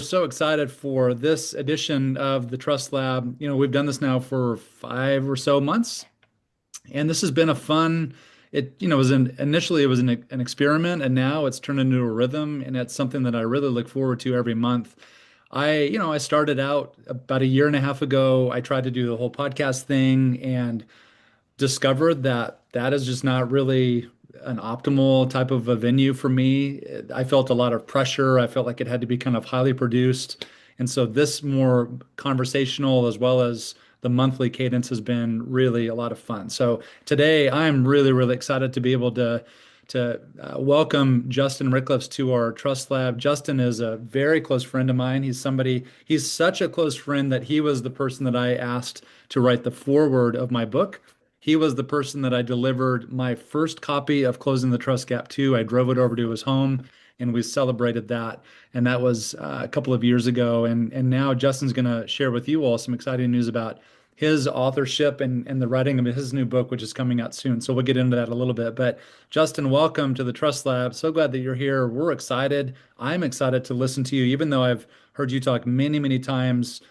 So excited for this edition of the Trust Lab. We've done this now for 5 or so months, and this has been a fun. Initially it was an experiment, and now it's turned into a rhythm, and it's something that I really look forward to every month. I started out about a year and a half ago. I tried to do the whole podcast thing and discovered that that is just not really an optimal type of a venue for me. I felt a lot of pressure. I felt like it had to be kind of highly produced. And so this more conversational as well as the monthly cadence has been really a lot of fun. So today I'm really, really excited to be able to welcome Justin Ricklefs to our Trust Lab. Justin is a very close friend of mine. He's such a close friend that he was the person that I asked to write the foreword of my book. He was the person that I delivered my first copy of Closing the Trust Gap to. I drove it over to his home and we celebrated that. And that was a couple of years ago. And now Justin's going to share with you all some exciting news about his authorship and the writing of his new book, which is coming out soon. So we'll get into that a little bit. But Justin, welcome to the Trust Lab. So glad that you're here. We're excited. I'm excited to listen to you, even though I've heard you talk many, many times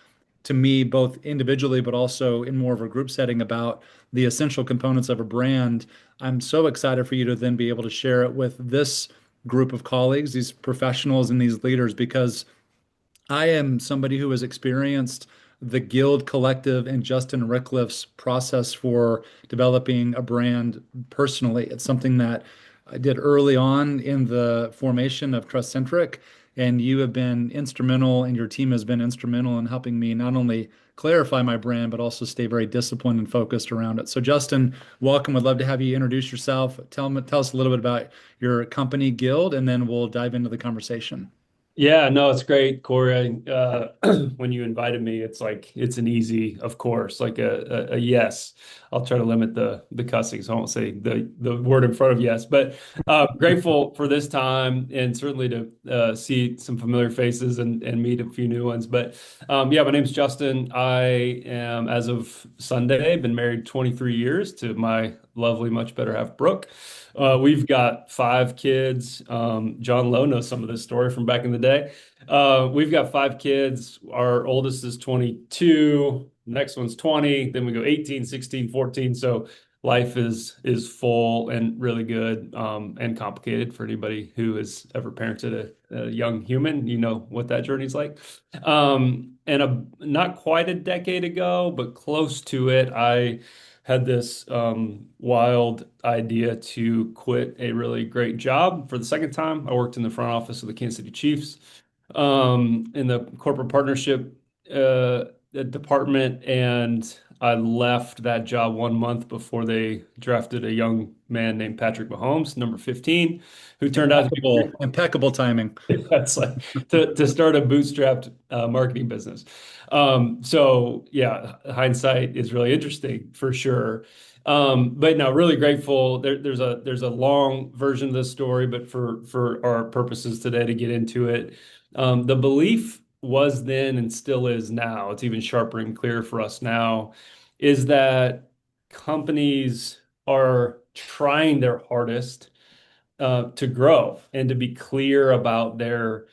to me, both individually, but also in more of a group setting about the essential components of a brand. I'm so excited for you to then be able to share it with this group of colleagues, these professionals and these leaders, because I am somebody who has experienced the Guild Collective and Justin Ricklefs process for developing a brand personally. It's something that I did early on in the formation of Trust Centric, and you have been instrumental, and your team has been instrumental in helping me not only clarify my brand, but also stay very disciplined and focused around it. So, Justin, welcome. I'd love to have you introduce yourself. Tell us a little bit about your company, Guild, and then we'll dive into the conversation. Yeah, no, it's great, Cory. When you invited me, it's like it's an easy, of course, like a yes. I'll try to limit the cussing, so I won't say the word in front of yes. But grateful for this time, and certainly to see some familiar faces and meet a few new ones. But yeah, my name's Justin. I am, as of Sunday, been married 23 years to my lovely, much better half, Brooke. We've got 5 kids. John Lowe knows some of this story from back in the day. We've got 5 kids. Our oldest is 22. Next one's 20. Then we go 18, 16, 14. So life is full and really good, and complicated for anybody who has ever parented a young human. You know what that journey's like. Not quite a decade ago, but close to it, I had this wild idea to quit a really great job for the second time. I worked in the front office of the Kansas City Chiefs, in the corporate partnership department, and I left that job 1 month before they drafted a young man named Patrick Mahomes, number 15, who turned out to be Impeccable timing. that's like to start a bootstrapped marketing business. So yeah, hindsight is really interesting for sure. But no, really grateful. There's a long version of this story, but for our purposes today to get into it, the belief was then and still is now. It's even sharper and clearer for us now, is that companies are trying their hardest to grow and to be clear about their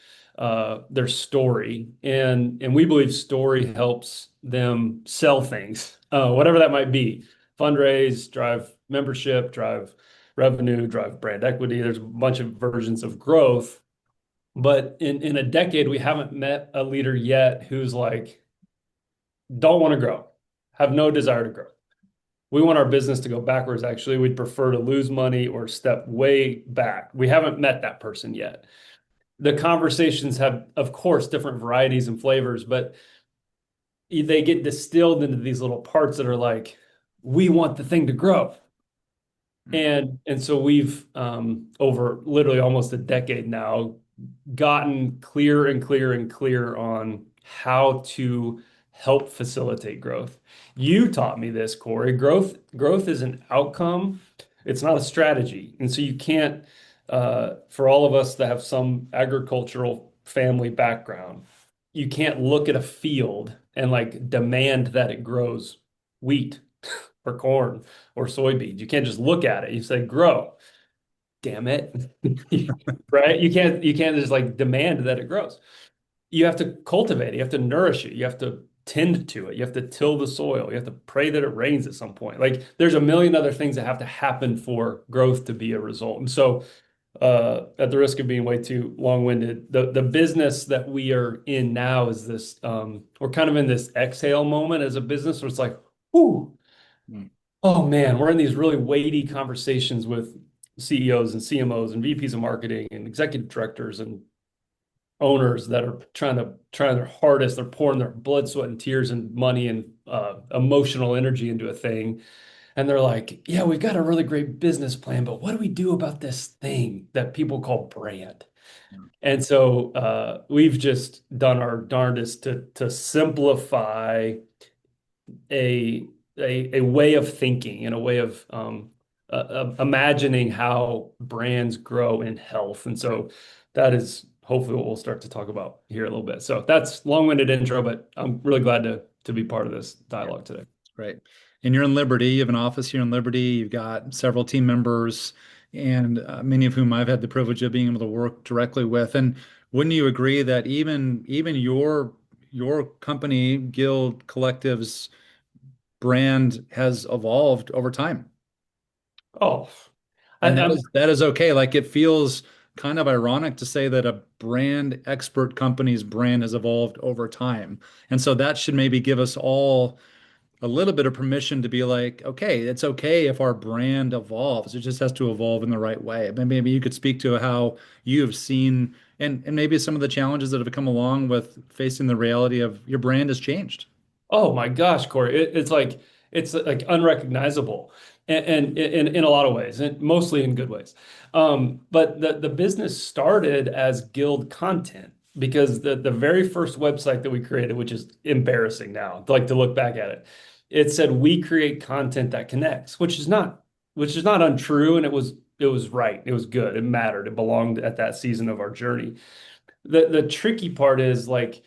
story, and we believe story helps them sell things, whatever that might be, fundraise, drive membership, drive revenue, drive brand equity. There's a bunch of versions of growth, but in a decade we haven't met a leader yet who's like, don't want to grow, have no desire to grow. We want our business to go backwards. Actually, we'd prefer to lose money or step way back. We haven't met that person yet. The conversations have, of course, different varieties and flavors, but they get distilled into these little parts that are like, we want the thing to grow. And so we've, over literally almost a decade now, gotten clear and clear and clear on how to help facilitate growth. You taught me this, Cory. Growth is an outcome. It's not a strategy. And so you can't, for all of us that have some agricultural family background, you can't look at a field and like demand that it grows wheat or corn or soybeans. You can't just look at it. You say, grow. Damn it. Right? You can't just like demand that it grows. you have to cultivate it, you have to nourish it, you have to tend to it, you have to till the soil, you have to pray that it rains at some point. Like there's a million other things that have to happen for growth to be a result. And so at the risk of being way too long-winded, the business that we are in now is this we're kind of in this exhale moment as a business where it's like, whoo, Mm. oh man, we're in these really weighty conversations with CEOs and CMOs and VPs of marketing and executive directors and owners that are trying their hardest. They're pouring their blood, sweat, and tears and money and emotional energy into a thing. And they're like, yeah, we've got a really great business plan, but what do we do about this thing that people call brand? And so we've just done our darndest to simplify a, a way of thinking and a way of imagining how brands grow in health. And so that is hopefully what we'll start to talk about here a little bit. So that's long-winded intro, but I'm really glad to be part of this dialogue today. Right. And you're in Liberty. You have an office here in Liberty. You've got several team members, and many of whom I've had the privilege of being able to work directly with. And wouldn't you agree that even your company, Guild Collective's brand has evolved over time? Oh, And I'm that is okay. Like it feels kind of ironic to say that a brand expert company's brand has evolved over time. And so that should maybe give us all a little bit of permission to be like, okay, it's okay if our brand evolves. It just has to evolve in the right way. But maybe you could speak to how you have seen and maybe some of the challenges that have come along with facing the reality of your brand has changed. Oh my gosh, Cory, it's like unrecognizable, and in a lot of ways, and mostly in good ways. But the business started as Guild content because the very first website that we created, which is embarrassing now, like to look back at it, it said we create content that connects, which is not untrue, and it was right, it was good, it mattered, it belonged at that season of our journey. The tricky part is like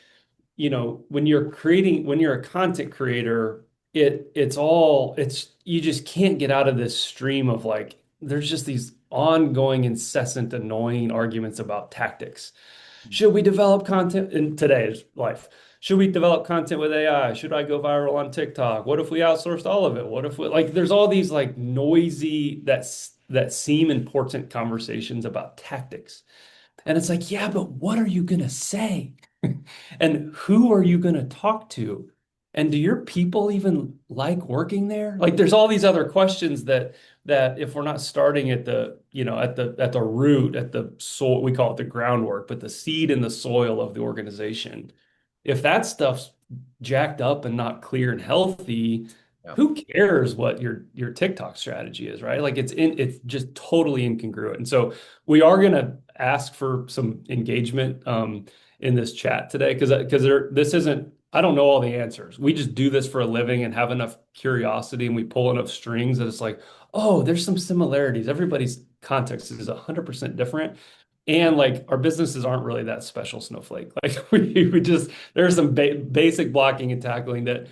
when you're a content creator, it's you just can't get out of this stream of like there's just these ongoing, incessant, annoying arguments about tactics. Should we develop content in today's life? Should we develop content with AI? Should I go viral on TikTok? What if we outsourced all of it? What if we like there's all these like noisy that seem important conversations about tactics. And it's like, yeah, but what are you going to say? And who are you going to talk to? And do your people even like working there? Like there's all these other questions that if we're not starting at the root, at the soil, we call it the groundwork, but the seed in the soil of the organization. If that stuff's jacked up and not clear and healthy, Yeah. who cares what your TikTok strategy is, right? Like it's just totally incongruent. And so we are gonna ask for some engagement in this chat today because this isn't I don't know all the answers. We just do this for a living and have enough curiosity and we pull enough strings that it's like, oh, there's some similarities. Everybody's context is 100% different. And like our businesses aren't really that special snowflake. Like we just there's some basic blocking and tackling that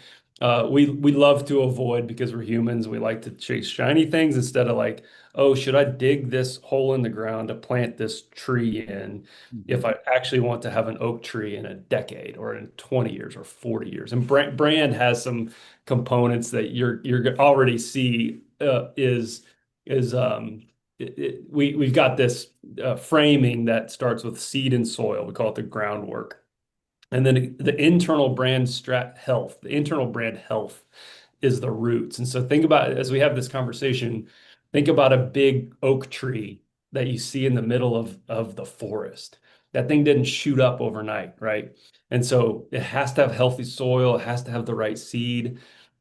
we love to avoid because we're humans. We like to chase shiny things instead of like, oh, should I dig this hole in the ground to plant this tree in Mhm. if I actually want to have an oak tree in a decade or in 20 years or 40 years? And brand has some components that you're already see is we've got this framing that starts with seed and soil. We call it the groundwork. And then the internal brand health is the roots. And so think about as we have this conversation, think about a big oak tree that you see in the middle of the forest. That thing didn't shoot up overnight, right? And so it has to have healthy soil, it has to have the right seed.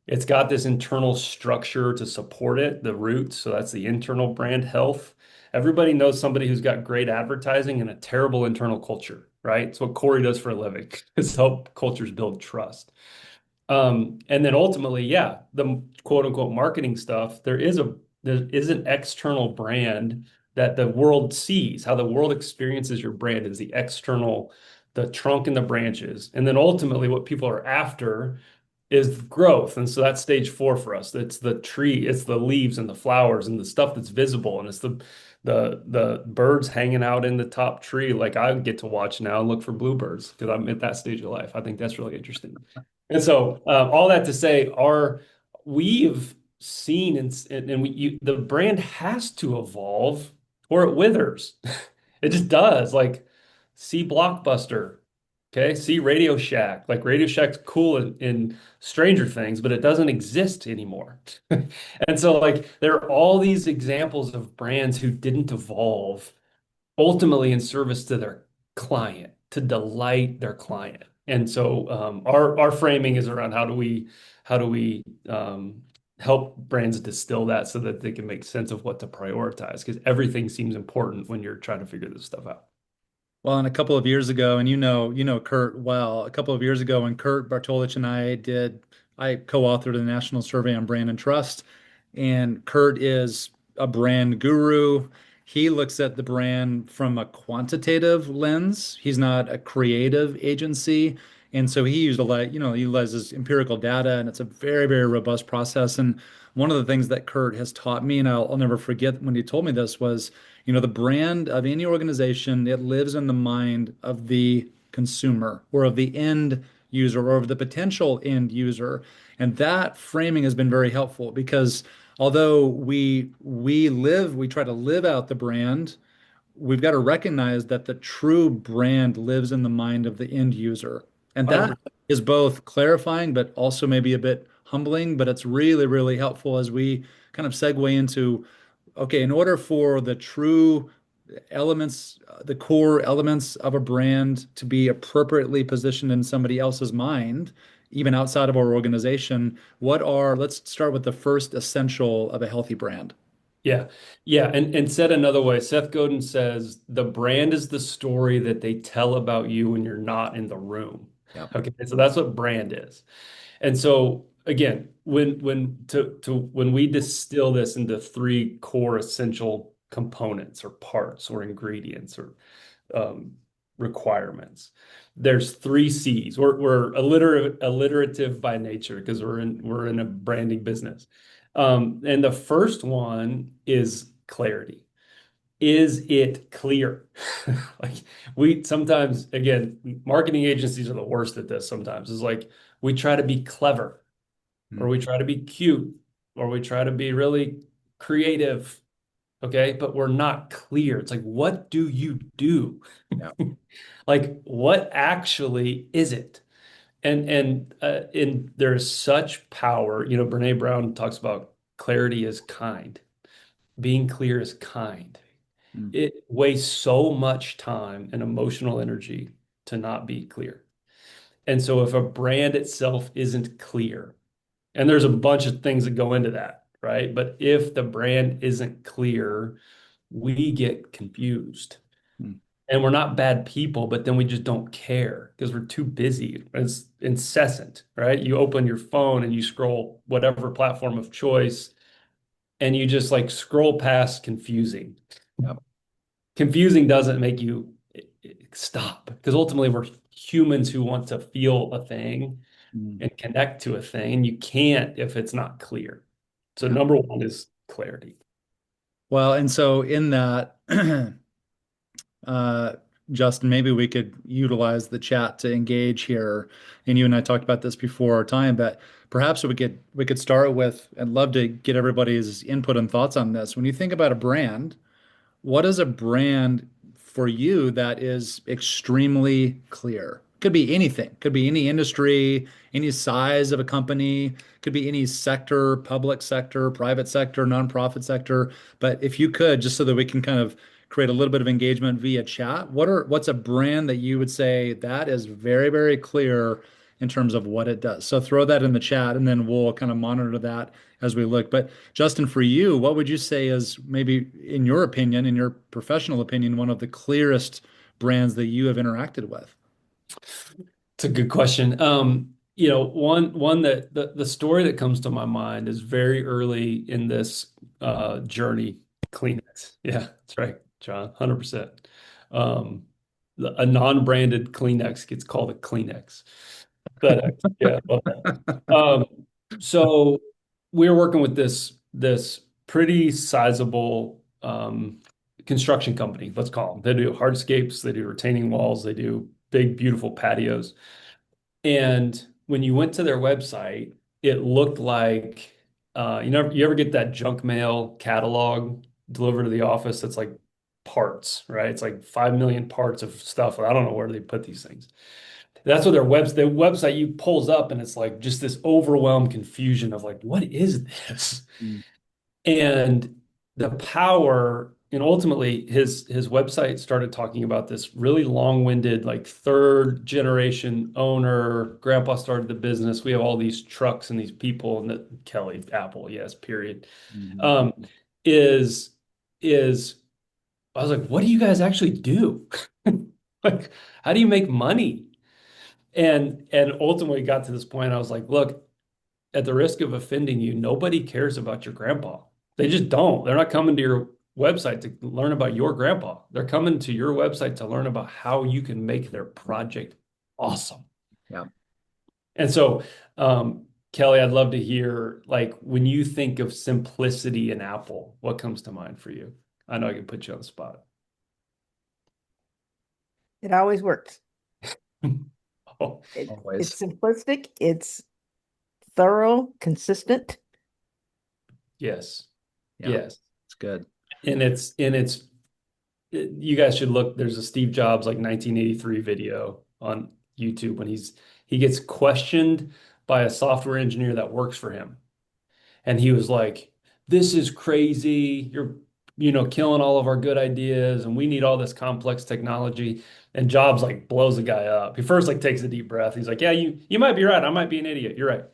It's got this internal structure to support it, the roots. So that's the internal brand health. Everybody knows somebody who's got great advertising and a terrible internal culture, right? It's what Cory does for a living, is help cultures build trust. And then ultimately, yeah, the quote unquote marketing stuff, there is an external brand that the world sees. How the world experiences your brand is the external, the trunk and the branches. And then ultimately what people are after is growth. And so that's stage four for us. It's the tree, it's the leaves and the flowers and the stuff that's visible. And it's the birds hanging out in the top tree. Like I get to watch now and look for bluebirds because I'm at that stage of life. I think that's really interesting. And so all that to say, we've seen and the brand has to evolve or it withers. It just does. Like see Blockbuster. Okay, see Radio Shack. Like Radio Shack's cool in Stranger Things, but it doesn't exist anymore. And so, like, there are all these examples of brands who didn't evolve ultimately in service to their client, to delight their client. And so, our framing is around how do we help brands distill that so that they can make sense of what to prioritize because everything seems important when you're trying to figure this stuff out. Well, and a couple of years ago, and you know Kurt well, a couple of years ago when Kurt Bartolich and I co-authored a national survey on brand and trust, and Kurt is a brand guru. He looks at the brand from a quantitative lens. He's not a creative agency. And so he used a lot, he utilizes empirical data, and it's a very, very robust process. And one of the things that Kurt has taught me, and I'll never forget when he told me this, was the brand of any organization, it lives in the mind of the consumer or of the end user or of the potential end user. And that framing has been very helpful because although we try to live out the brand, we've got to recognize that the true brand lives in the mind of the end user. And that 100%. is both clarifying, but also maybe a bit humbling. But it's really, really helpful as we kind of segue into, okay, in order for the true elements, the core elements of a brand to be appropriately positioned in somebody else's mind, even outside of our organization, let's start with the first essential of a healthy brand. Yeah. Yeah. And said another way, Seth Godin says the brand is the story that they tell about you when you're not in the room. Yeah. Okay. So that's what brand is. And so again, when we distill this into three core essential components or parts or ingredients or um, requirements, there's three C's. We're alliterative by nature because we're in a branding business. And the first one is clarity. Is it clear? Like we sometimes, again, marketing agencies are the worst at this sometimes. It's like we try to be clever or Mm. we try to be cute or we try to be really creative. Okay. But we're not clear. It's like, what do you do? Yeah. Like, what actually is it? And there is such power. Brene Brown talks about clarity is kind. Being clear is kind. Mm. It wastes so much time and emotional energy to not be clear. And so if a brand itself isn't clear, and there's a bunch of things that go into that, right? But if the brand isn't clear, we get confused. Mm. And we're not bad people, but then we just don't care because we're too busy. It's incessant, right? You open your phone and you scroll whatever platform of choice, and you just like scroll past confusing. Yeah. Confusing doesn't make you stop because ultimately we're humans who want to feel a thing Mm. and connect to a thing, and you can't if it's not clear. So Yeah. number one is clarity. Well, and so in that, uh, Justin, maybe we could utilize the chat to engage here. And you and I talked about this before our time, but perhaps we could start with, I'd love to get everybody's input and thoughts on this. When you think about a brand, what is a brand for you that is extremely clear? Could be anything, could be any industry, any size of a company, could be any sector, public sector, private sector, nonprofit sector. But if you could, just so that we can kind of create a little bit of engagement via chat, what's a brand that you would say that is very, very clear in terms of what it does? So throw that in the chat and then we'll kind of monitor that as we look. But Justin, for you, what would you say is maybe, in your opinion, in your professional opinion, one of the clearest brands that you have interacted with? It's a good question. One that the story that comes to my mind is very early in this journey, Kleenex. Yeah, that's right, John, 100%. A non-branded Kleenex gets called a Kleenex. FedEx. Yeah, love that. So we're working with this pretty sizable construction company, let's call them. They do hardscapes, they do retaining walls, they do big, beautiful patios. And when you went to their website, it looked like you ever get that junk mail catalog delivered to the office that's like parts, right? It's like 5 million parts of stuff. I don't know where they put these things. That's what the website you pulls up and it's like just this overwhelmed confusion of like, what is this? Mm. And the power, and ultimately his website started talking about this really long-winded, like third generation owner. Grandpa started the business. We have all these trucks and these people, and that Kelly, Apple, yes, period. Mhm. Um, is is I was like, what do you guys actually do? Like, how do you make money? And ultimately got to this point. I was like, look, at the risk of offending you, nobody cares about your grandpa. They just don't. They're not coming to your website to learn about your grandpa. They're coming to your website to learn about how you can make their project awesome. Yeah. And so, Kelly, I'd love to hear, like, when you think of simplicity in Apple, what comes to mind for you? I know I can put you on the spot. It always works. Oh, It's Always. simplistic, it's thorough, consistent. yes, Yeah. yes. It's good. You guys should look. There's a Steve Jobs like 1983 video on YouTube when he gets questioned by a software engineer that works for him. And he was like, "This is crazy. You're, killing all of our good ideas, and we need all this complex technology." And Jobs like blows the guy up. He first like takes a deep breath. He's like, "Yeah, you might be right. I might be an idiot. You're right.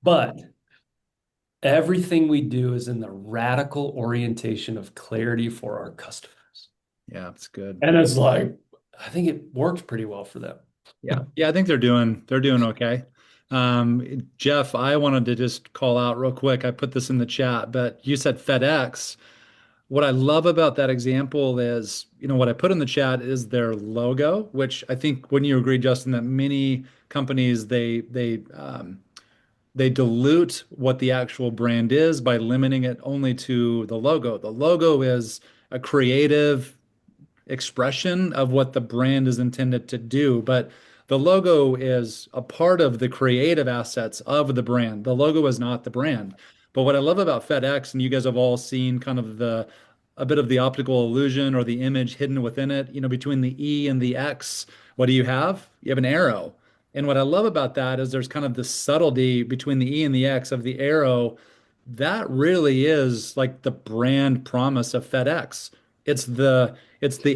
But everything we do is in the radical orientation of clarity for our customers." Yeah, it's good. And it's like, I think it worked pretty well for them. Yeah. Yeah, I think they're doing okay. Jeff, I wanted to just call out real quick. I put this in the chat, but you said FedEx. What I love about that example is, what I put in the chat is their logo, which I think wouldn't you agree, Justin, that many companies they dilute what the actual brand is by limiting it only to the logo. The logo is a creative expression of what the brand is intended to do. But the logo is a part of the creative assets of the brand. The logo is not the brand. But what I love about FedEx, and you guys have all seen kind of a bit of the optical illusion or the image hidden within it, between the E and the X, what do you have? You have an arrow. And what I love about that is there's kind of this subtlety between the E and the X of the arrow. That really is like the brand promise of FedEx. It's the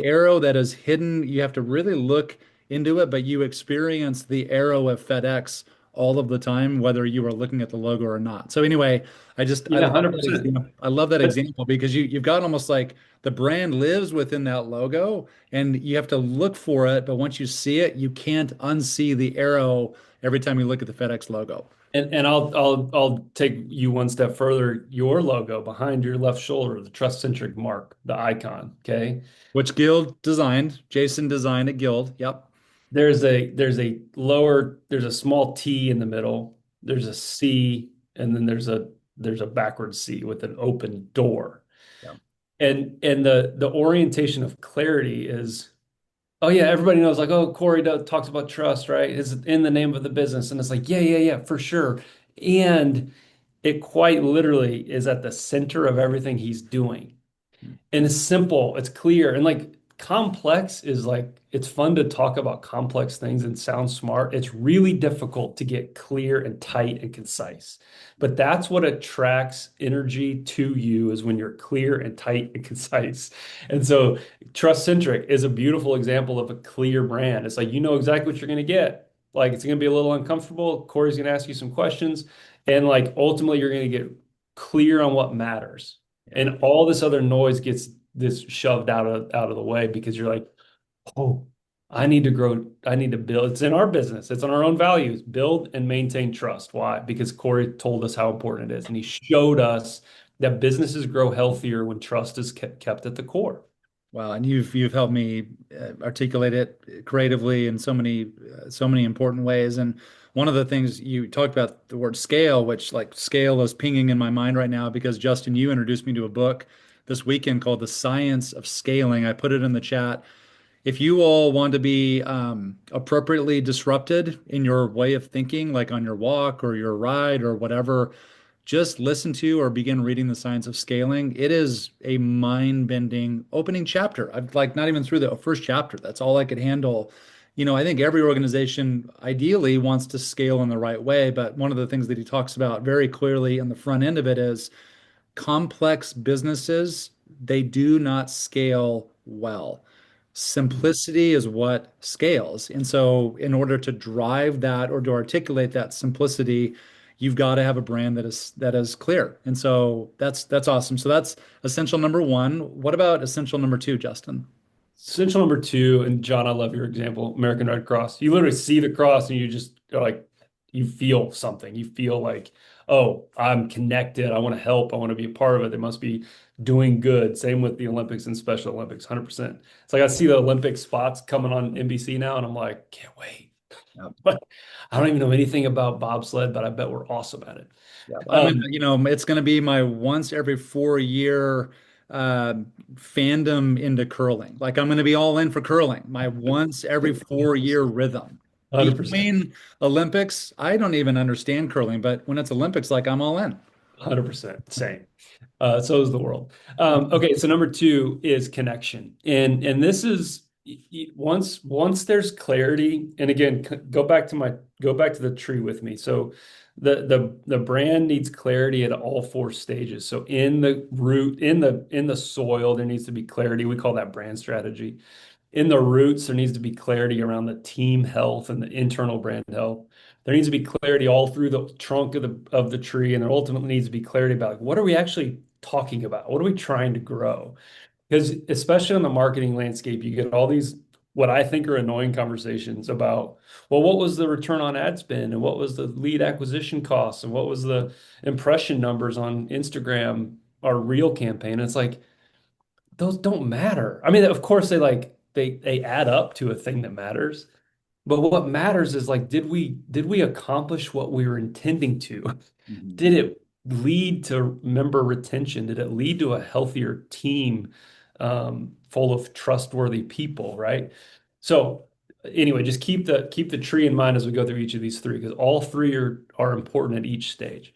arrow that is hidden. You have to really look into it, but you experience the arrow of FedEx all of the time, whether you are looking at the logo or not. So anyway, I Yeah, love that 100%. example. I love that But example because you've got almost like the brand lives within that logo and you have to look for it, but once you see it, you can't unsee the arrow every time you look at the FedEx logo. and I'll take you one step further. Your logo behind your left shoulder, the trust-centric mark, the icon, okay? Which Guild designed. Jason designed at Guild. Yep. There's a small T in the middle, there's a C, and then there's a backward C with an open door. Yep. And the orientation of clarity is, oh yeah, everybody knows like, oh, Cory talks about trust, right? It's in the name of the business. And it's like, yeah, yeah, yeah, for sure. And it quite literally is at the center of everything he's doing. And it's simple, it's clear, and like complex is like it's fun to talk about complex things and sound smart. It's really difficult to get clear and tight and concise. But that's what attracts energy to you is when you're clear and tight and concise. And so Trust Centric is a beautiful example of a clear brand. It's like you know exactly what you're going to get. Like it's going to be a little uncomfortable. Cory's going to ask you some questions, and like ultimately you're going to get clear on what matters, Yeah. and all this other noise gets this shoved out of the way because you're like, oh, I need to grow, I need to build. It's in our business, it's on our own values, build and maintain trust. Why? Because Cory told us how important it is, and he showed us that businesses grow healthier when trust is kept at the core. Wow, and you've helped me articulate it creatively in so many important ways. And one of the things you talked about the word scale, which like scale is pinging in my mind right now because Justin, you introduced me to a book this weekend called The Science of Scaling. I put it in the chat. If you all want to be appropriately disrupted in your way of thinking, like on your walk or your ride or whatever, just listen to or begin reading The Science of Scaling. It is a mind-bending opening chapter. I've like not even through the first chapter. That's all I could handle. I think every organization ideally wants to scale in the right way, but one of the things that he talks about very clearly in the front end of it is complex businesses, they do not scale well. Simplicity is what scales. And so, in order to drive that or to articulate that simplicity, you've got to have a brand that is clear. And so that's awesome. So that's essential number one. What about essential number two, Justin? Essential number two, and John, I love your example, American Red Cross. You literally see the cross and you just are like, you feel something. You feel like, oh, I'm connected. I want to help. I want to be a part of it. They must be doing good. Same with the Olympics and Special Olympics, 100%. It's like I see the Olympic spots coming on NBC now, and I'm like, can't wait. Yeah. But I don't even know anything about bobsled, but I bet we're awesome at it. Yeah, Um, it's going to be my once every 4 year uh, fandom into curling. Like I'm going to be all in for curling. My once every 4 year rhythm. 100%. Between Olympics, I don't even understand curling, but when it's Olympics, like I'm all in. 100%. Same. So is the world. Okay, so number two is connection, and this is once there's clarity. And again, go back to the tree with me. So the brand needs clarity at all four stages. So in the root, in the soil, there needs to be clarity. We call that brand strategy. In the roots, there needs to be clarity around the team health and the internal brand health. There needs to be clarity all through the trunk of the tree, and there ultimately needs to be clarity about like, what are we actually talking about? What are we trying to grow? Because especially on the marketing landscape, you get all these what I think are annoying conversations about, well, what was the return on ad spend and what was the lead acquisition costs and what was the impression numbers on Instagram, our real campaign? And it's like those don't matter. I mean, of course they add up to a thing that matters. But what matters is like, did we accomplish what we were intending to? Mhm. Did it lead to member retention? Did it lead to a healthier team full of trustworthy people, right? So anyway, just keep the tree in mind as we go through each of these three, because all three are important at each stage.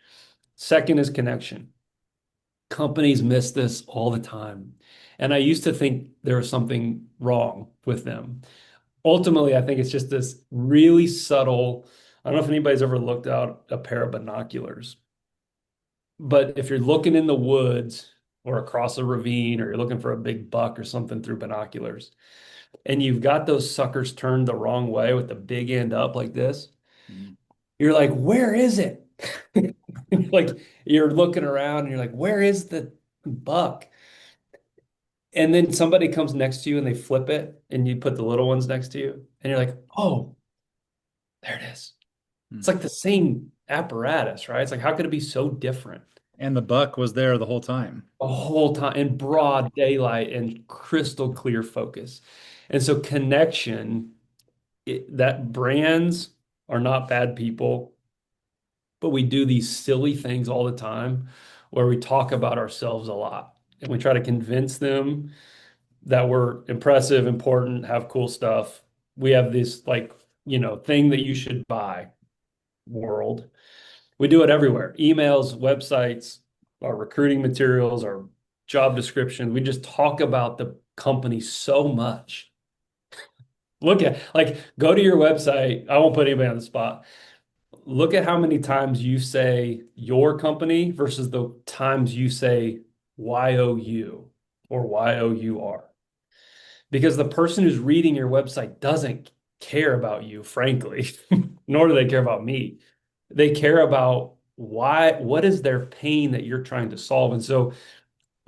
Second is connection. Companies miss this all the time. And I used to think there was something wrong with them. Ultimately, I think it's just this really subtle. I don't know if anybody's ever looked out a pair of binoculars, but if you're looking in the woods or across a ravine or you're looking for a big buck or something through binoculars, and you've got those suckers turned the wrong way with the big end up like this, Mhm. you're like, where is it? Like you're looking around and you're like, where is the buck? And then somebody comes next to you and they flip it and you put the little ones next to you and you're like, oh, there it is. It's Mhm. like the same apparatus, right? It's like, how could it be so different? And the buck was there the whole time. The whole time in broad daylight and crystal clear focus. And so connection, that brands are not bad people, but we do these silly things all the time where we talk about ourselves a lot and we try to convince them that we're impressive, important, have cool stuff. We have this like, thing that you should buy world. We do it everywhere. Emails, websites, our recruiting materials, our job description. We just talk about the company so much. Look at like go to your website. I won't put anybody on the spot. Look at how many times you say your company versus the times you say YOU or YOUR. Because the person who's reading your website doesn't care about you, frankly, nor do they care about me. They care about what is their pain that you're trying to solve. And so,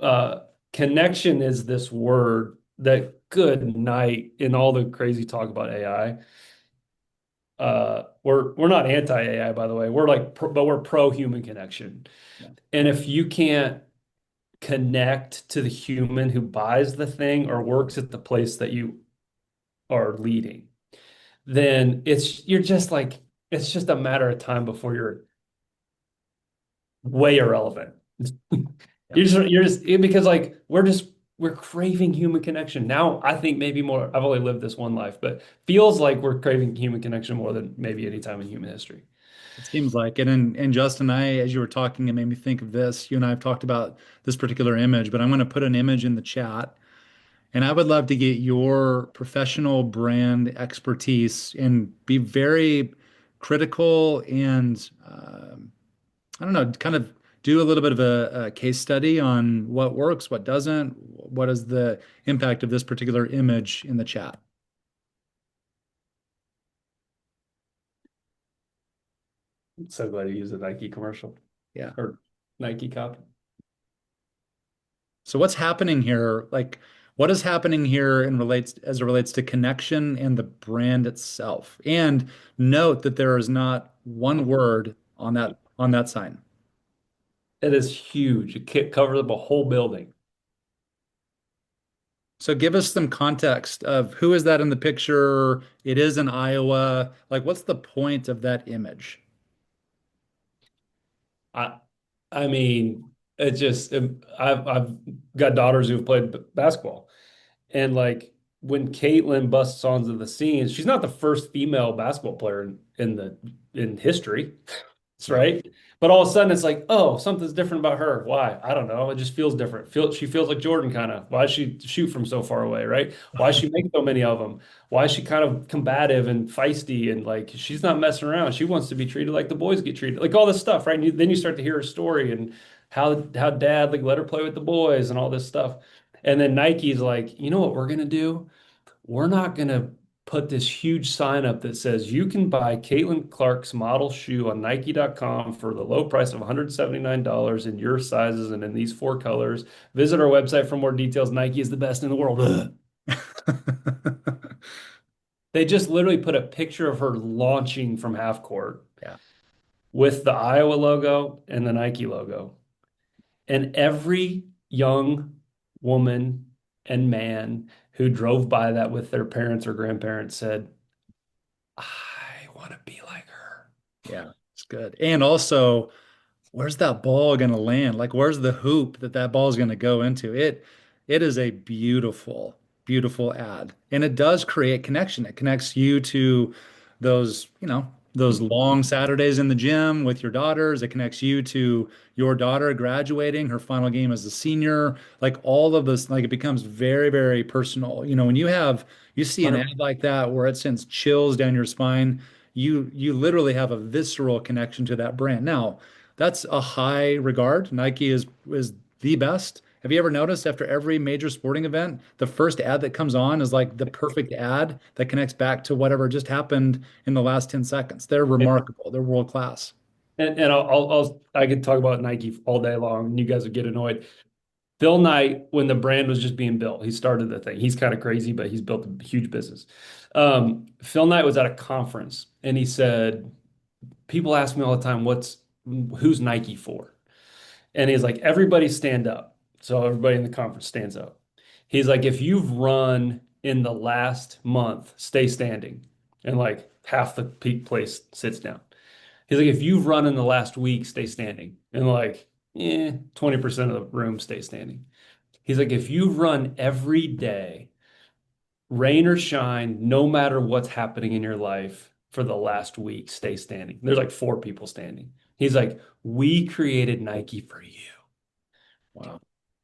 uh, connection is this word that, good night, in all the crazy talk about AI. We're not anti-AI, by the way. We're like, but we're pro human connection. Yeah. And if you can't connect to the human who buys the thing or works at the place that you are leading, then you're just like, it's just a matter of time before you're way irrelevant. Yeah. You're just because like we're craving human connection. Now I think maybe more, I've only lived this one life, but feels like we're craving human connection more than maybe any time in human history. It seems like it. And Justin, as you were talking, it made me think of this. You and I have talked about this particular image, but I'm going to put an image in the chat. And I would love to get your professional brand expertise and be very critical and, I don't know, kind of do a little bit of a case study on what works, what doesn't, what is the impact of this particular image in the chat. So glad you used a Nike commercial Yeah. or Nike copy. So what's happening here? Like, what is happening here and relates as it relates to connection and the brand itself? And note that there is not one word on that sign. It is huge. It covers up a whole building. So give us some context of who is that in the picture? It is in Iowa. Like, what's the point of that image? I I mean, it just I've got daughters who've played basketball, and like when Caitlin busts onto the scene, she's not the first female basketball player in history. That's Yeah. right. But all of a sudden it's like, oh, something's different about her. Why? I don't know. It just feels different. She feels like Jordan kind of. Why does she shoot from so far away, right? Why does she make so many of them? Why is she kind of combative and feisty and like she's not messing around. She wants to be treated like the boys get treated. Like all this stuff, right? And then you start to hear her story and how dad like let her play with the boys and all this stuff. And then Nike's like, you know what we're gonna do? We're not going to put this huge sign up that says you can buy Caitlin Clark's model shoe on Nike.com for the low price of $179 in your sizes and in these four colors. Visit our website for more details. Nike is the best in the world. Ugh. They just literally put a picture of her launching from half court Yeah. with the Iowa logo and the Nike logo. And every young woman and man who drove by that with their parents or grandparents said, I want to be like her. Yeah, it's good. And also, where's that ball going to land? Like, where's the hoop that ball is going to go into? It is a beautiful, beautiful ad, and it does create connection. It connects you to those long Saturdays in the gym with your daughters. It connects you to your daughter graduating her final game as a senior. Like all of this, like it becomes very, very personal. When you see an ad 100%. like that where it sends chills down your spine, you literally have a visceral connection to that brand. Now, that's a high regard. Nike is the best. Have you ever noticed after every major sporting event, the first ad that comes on is like the perfect ad that connects back to whatever just happened in the last 10 seconds? They're remarkable. They're world class. And I could talk about Nike all day long and you guys would get annoyed. Phil Knight, when the brand was just being built, he started the thing. He's kind of crazy, but he's built a huge business. Phil Knight was at a conference and he said, people ask me all the time, who's Nike for? And he's like, everybody stand up. So everybody in the conference stands up. He's like, if you've run in the last month, stay standing. And like half the peak place sits down. He's like, if you've run in the last week, stay standing. And like, 20% of the room stay standing. He's like, if you've run every day, rain or shine, no matter what's happening in your life for the last week, stay standing. There's like four people standing. He's like, we created Nike for you. Wow.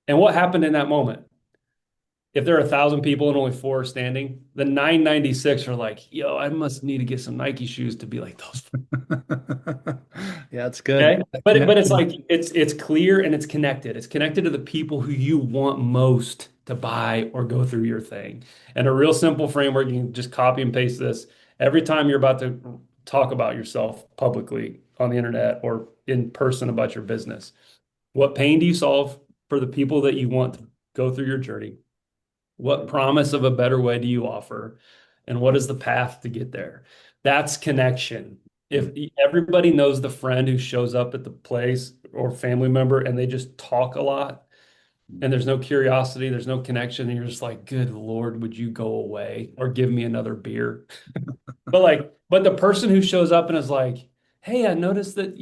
And what happened in that moment? If there are 1,000 people and only four are standing, the 996 are like, yo, I must need to get some Nike shoes to be like those. Yeah, it's good. Okay. That But it's connection. like it's clear and it's connected. It's connected to the people who you want most to buy or go through your thing. And a real simple framework, you can just copy and paste this. Every time you're about to talk about yourself publicly on the internet or in person about your business, what pain do you solve for the people that you want to go through your journey? What promise of a better way do you offer? And what is the path to get there? That's connection. If everybody knows the friend who shows up at the place or family member and they just talk a lot, and there's no curiosity, there's no connection, and you're just like, good Lord, would you go away or give me another beer? But the person who shows up and is like, hey, I noticed that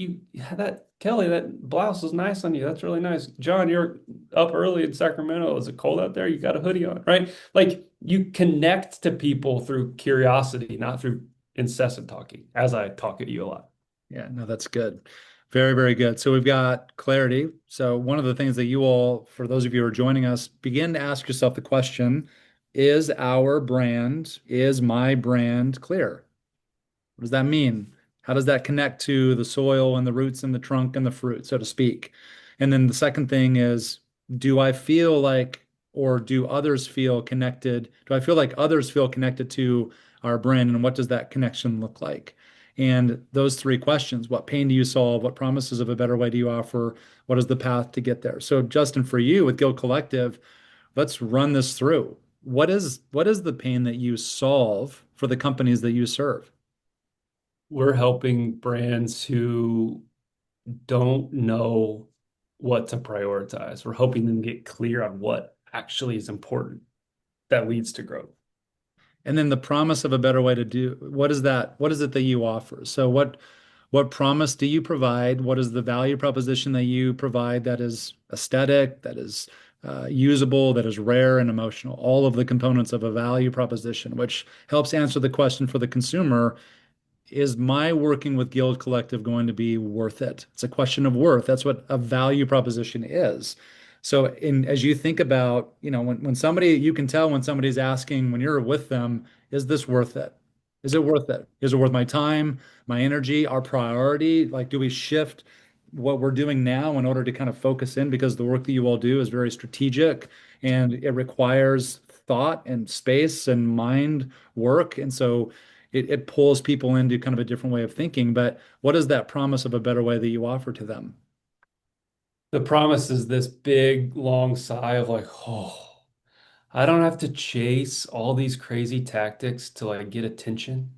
that Kelly, that blouse is nice on you. That's really nice. John, you're up early in Sacramento. Is it cold out there? You got a hoodie on, right? Like you connect to people through curiosity, not through incessant talking, as I talk at you a lot. Yeah, no, that's good. Very, very good. So we've got clarity. So one of the things that you all, for those of you who are joining us, begin to ask yourself the question, is my brand clear? What does that mean? How does that connect to the soil and the roots and the trunk and the fruit, so to speak? And then the second thing is, do I feel like, or do others feel connected? Do I feel like others feel connected to our brand? And what does that connection look like? And those three questions, what pain do you solve? What promises of a better way do you offer? What is the path to get there? So, Justin, for you with Guild Collective, let's run this through. What is the pain that you solve for the companies that you serve? We're helping brands who don't know what to prioritize. We're helping them get clear on what actually is important that leads to growth. And then the promise of a better way to do, what is that? What is it that you offer? So what promise do you provide? What is the value proposition that you provide that is aesthetic, that is usable, that is rare and emotional? All of the components of a value proposition, which helps answer the question for the consumer, is my working with Guild Collective going to be worth it? It's a question of worth. That's what a value proposition is. So as you think about, when somebody, you can tell when somebody's asking, when you're with them, is this worth it? Is it worth it? Is it worth my time, my energy, our priority? Like, do we shift what we're doing now in order to kind of focus in because the work that you all do is very strategic and it requires thought and space and mind work. And so it pulls people into kind of a different way of thinking. But what is that promise of a better way that you offer to them? The promise is this big, long sigh of like, oh, I don't have to chase all these crazy tactics to like get attention.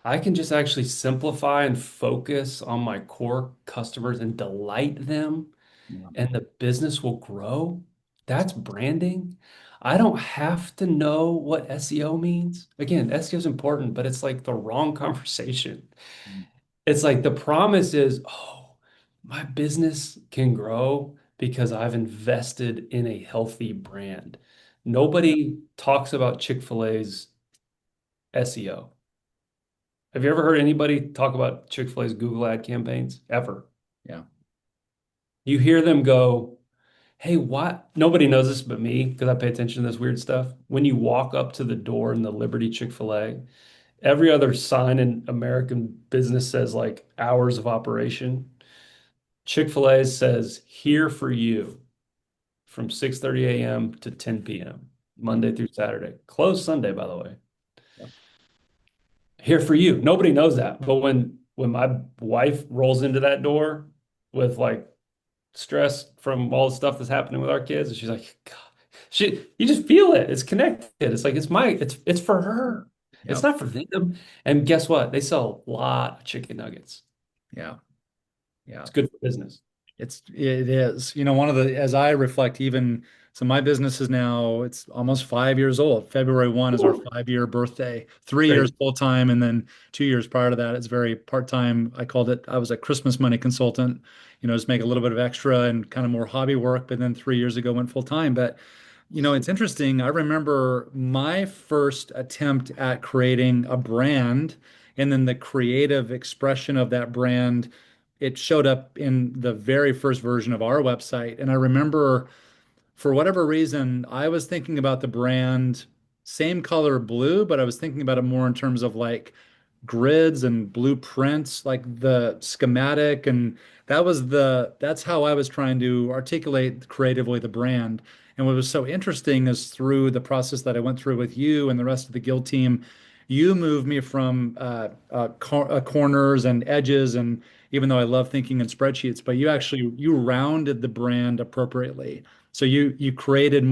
I can just actually simplify and focus on my core customers and delight them, Yeah. and the business will grow. That's branding. I don't have to know what SEO means. Again, SEO is important, but it's like the wrong conversation. It's like the promise is, oh, my business can grow because I've invested in a healthy brand. Nobody talks about Chick-fil-A's SEO. Have you ever heard anybody talk about Chick-fil-A's Google ad campaigns? Ever? Yeah. You hear them go, hey, what? Nobody knows this but me because I pay attention to this weird stuff. When you walk up to the door in the Liberty Chick-fil-A, every other sign in American business says like hours of operation. Chick-fil-A says here for you from 6:30 a.m. to 10 p.m. Monday through Saturday. Closed Sunday, by the way. Yeah. Here for you. Nobody knows that. But when my wife rolls into that door with like stress from all the stuff that's happening with our kids, and she's like, God, you just feel it. It's connected. It's like it's for her. It's Yeah. not for them. And guess what? They sell a lot of chicken nuggets. Yeah. Yeah. It's good for business. It is. One of the, as I reflect, even so, my business is now, it's almost 5 years old. February 1 is our Ooh, 5 year birthday, 3 years great. full time. And then 2 years prior to that, it's very part time. I was a Christmas money consultant, just make a little bit of extra and kind of more hobby work. But then 3 years ago, went full time. But it's interesting. I remember my first attempt at creating a brand and then the creative expression of that brand. It showed up in the very first version of our website. And I remember for whatever reason, I was thinking about the brand same color blue, but I was thinking about it more in terms of like grids and blueprints, like the schematic. And that's how I was trying to articulate creatively the brand. And what was so interesting is through the process that I went through with you and the rest of the guild team, you moved me from corners and edges, and even though I love thinking in spreadsheets, but you rounded the brand appropriately. So you created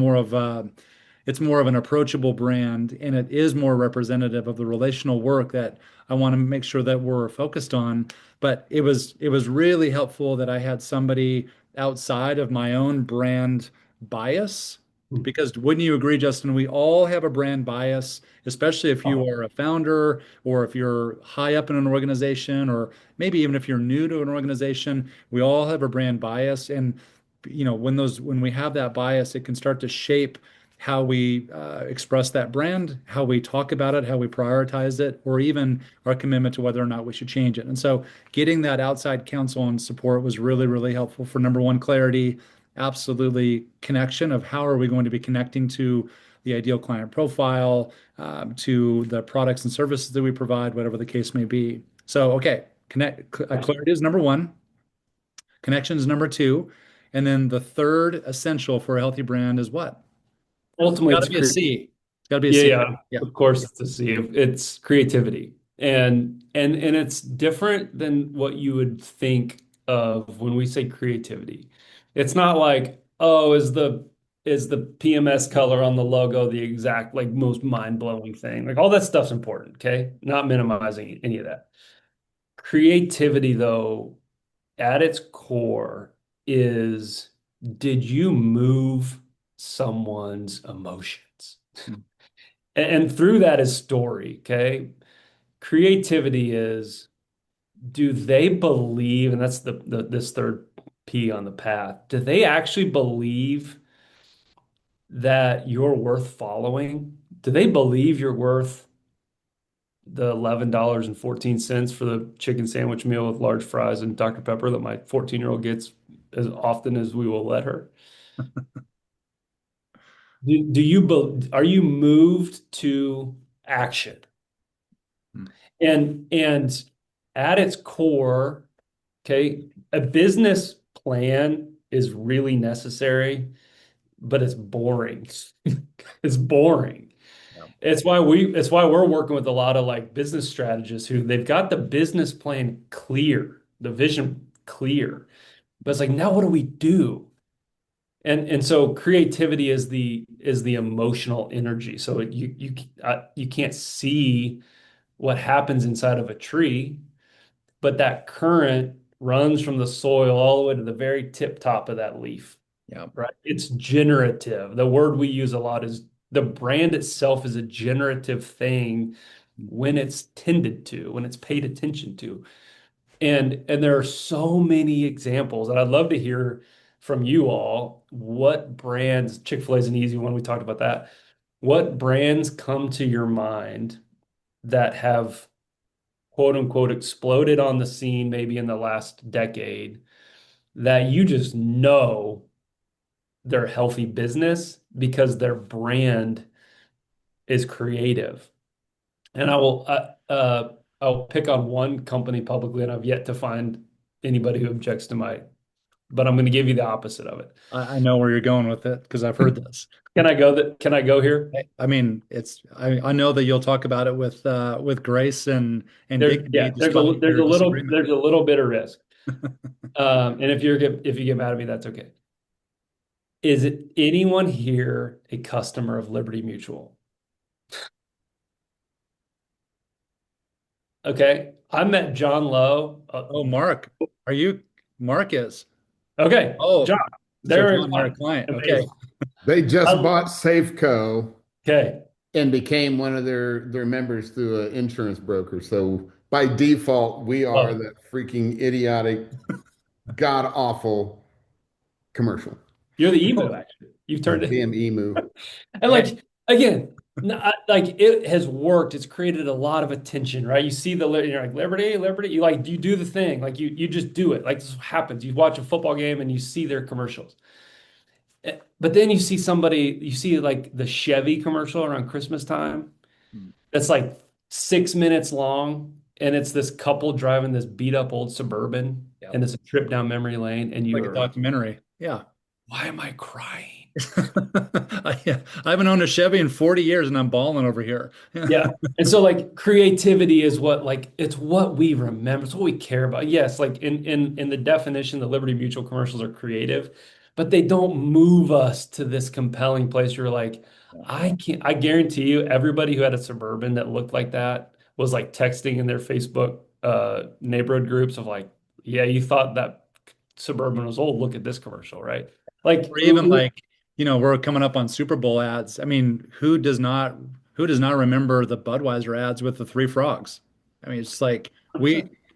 it's more of an approachable brand, and it is more representative of the relational work that I want to make sure that we're focused on. But it was really helpful that I had somebody outside of my own brand bias. Hmm. Because wouldn't you agree, Justin? We all have a brand bias, especially if you Oh, are a founder or if you're high up in an organization, or maybe even if you're new to an organization, we all have a brand bias. And when we have that bias, it can start to shape how we express that brand, how we talk about it, how we prioritize it, or even our commitment to whether or not we should change it. And so getting that outside counsel and support was really, really helpful for number one, clarity, absolutely connection of how are we going to be connecting to the ideal client profile, to the products and services that we provide, whatever the case may be. So, okay, clarity is number one, connection is number two, and then the third essential for a healthy brand is what? ultimately, Got to it's be a C. It's got to be a yeah, C. yeah. Yeah. Of course, it's a C. It's creativity, and it's different than what you would think of when we say creativity. It's not like, oh, is the PMS color on the logo the exact like most mind-blowing thing? Like all that stuff's important, okay? Not minimizing any of that. Creativity, though, at its core is, did you move someone's emotions? Hmm. And through that is story, okay? Creativity is, do they believe, and that's this third P on the path, do they actually believe that you're worth following? Do they believe you're worth the $11.14 for the chicken sandwich meal with large fries and Dr. Pepper that my 14-year-old gets as often as we will let her? Are you moved to action? Hmm. And at its core, okay, a business plan is really necessary, but it's boring. It's boring. Yeah. It's why we're working with a lot of like business strategists who they've got the business plan clear, the vision clear. But it's like, now what do we do? And so creativity is the emotional energy. So you can't see what happens inside of a tree, but that current runs from the soil all the way to the very tip top of that leaf, Yeah. right? It's generative. The word we use a lot is the brand itself is a generative thing when it's tended to, when it's paid attention to. And there are so many examples, and I'd love to hear from you all what brands, Chick-fil-A is an easy one, we talked about that. What brands come to your mind that have quote unquote exploded on the scene maybe in the last decade that you just know they're healthy business because their brand is creative? And I'll pick on one company publicly, and I've yet to find anybody who objects to but I'm going to give you the opposite of it. I know where you're going with it because I've heard this. Can I go here? I mean, I know that you'll talk about it with grace and dignity, Yeah, despite your disagreement. there's a little bit of risk. And if you get mad at me, that's okay. Is it anyone here a customer of Liberty Mutual? Okay. I met John Lowe. Oh, Mark, are you Mark is? Okay. John, Oh, so there is John, you're a mine. client. Okay. Amazing. They just I- bought Safeco okay. and became one of their members through an insurance broker. So by default, we are Love it. that freaking idiotic, god awful commercial. You're the emu, actually. You've turned That it. damn emu. And like, again, like it has worked. It's created a lot of attention, right? You see you're like, Liberty, Liberty. You do the thing. Like you just do it. Like this happens. You watch a football game and you see their commercials. But then you see like the Chevy commercial around Christmas time Hmm. that's like 6 minutes long. And it's this couple driving this beat up old Suburban Yeah, and it's a trip down memory lane. And like a you're, documentary. Yeah. why am I crying? I haven't owned a Chevy in 40 years and I'm balling over here. Yeah. And so like creativity is what like it's what we remember. It's what we care about. Yes, like in the definition, the Liberty Mutual commercials are creative, but they don't move us to this compelling place. You're like, I guarantee you everybody who had a Suburban that looked like that was like texting in their Facebook neighborhood groups of like, yeah, you thought that Suburban was old. Look at this commercial, right? Like Or even like we're coming up on Super Bowl ads. I mean, who does not remember the Budweiser ads with the three frogs? I mean, it's like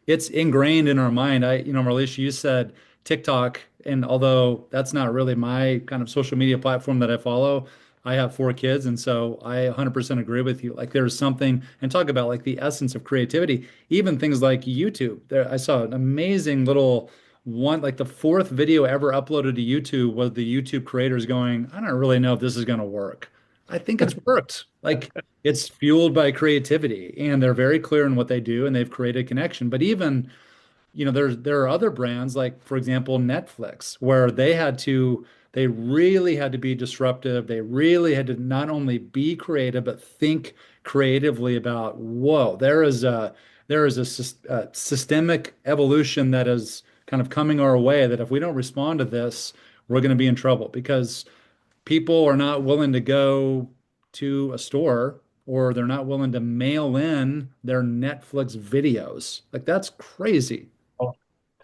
it's ingrained in our mind. Marleisha, you said TikTok, and although that's not really my kind of social media platform that I follow, I have four kids, and so I 100% agree with you. Like there's something, and talk about like the essence of creativity, even things like YouTube. There, I saw an amazing little one, like the fourth video ever uploaded to YouTube was the YouTube creators going, I don't really know if this is going to work. I think it's worked. Like it's fueled by creativity and they're very clear in what they do and they've created connection. But even there are other brands like, for example, Netflix, where they really had to be disruptive. They really had to not only be creative, but think creatively about, whoa, there is a systemic evolution that is kind of coming our way that if we don't respond to this, we're going to be in trouble because people are not willing to go to a store or they're not willing to mail in their Netflix videos. Like that's crazy. Oh,